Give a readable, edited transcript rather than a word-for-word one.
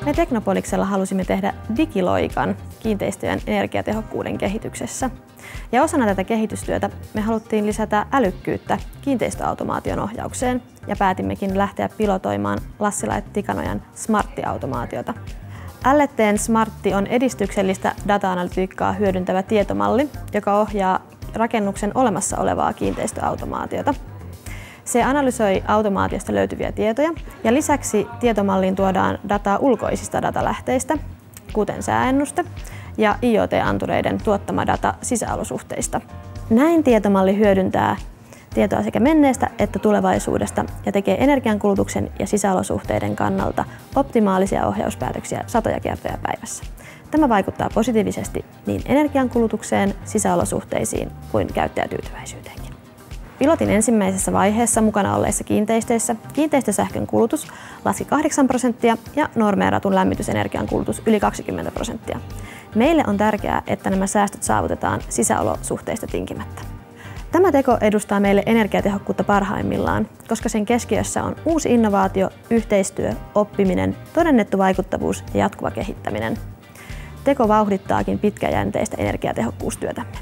Me Teknopoliksella halusimme tehdä digiloikan kiinteistöjen energiatehokkuuden kehityksessä. Ja osana tätä kehitystyötä me haluttiin lisätä älykkyyttä kiinteistöautomaation ohjaukseen ja päätimmekin lähteä pilotoimaan Lassila & Tikanojan Smartti-automaatiota. L&T:n Smartti on edistyksellistä data-analytiikkaa hyödyntävä tietomalli, joka ohjaa rakennuksen olemassa olevaa kiinteistöautomaatiota. Se analysoi automaatiosta löytyviä tietoja ja lisäksi tietomalliin tuodaan dataa ulkoisista datalähteistä, kuten sääennuste ja IoT-antureiden tuottama data sisäolosuhteista. Näin tietomalli hyödyntää tietoa sekä menneestä että tulevaisuudesta ja tekee energiankulutuksen ja sisäolosuhteiden kannalta optimaalisia ohjauspäätöksiä satoja kertoja päivässä. Tämä vaikuttaa positiivisesti niin energiankulutukseen, sisäolosuhteisiin kuin käyttäjätyytyväisyyteenkin. Pilotin ensimmäisessä vaiheessa mukana olleissa kiinteistöissä kiinteistösähkön kulutus laski 8% ja normeeratun lämmitysenergian kulutus yli 20%. Meille on tärkeää, että nämä säästöt saavutetaan sisäolosuhteista tinkimättä. Tämä teko edustaa meille energiatehokkuutta parhaimmillaan, koska sen keskiössä on uusi innovaatio, yhteistyö, oppiminen, todennettu vaikuttavuus ja jatkuva kehittäminen. Teko vauhdittaakin pitkäjänteistä energiatehokkuustyötämme.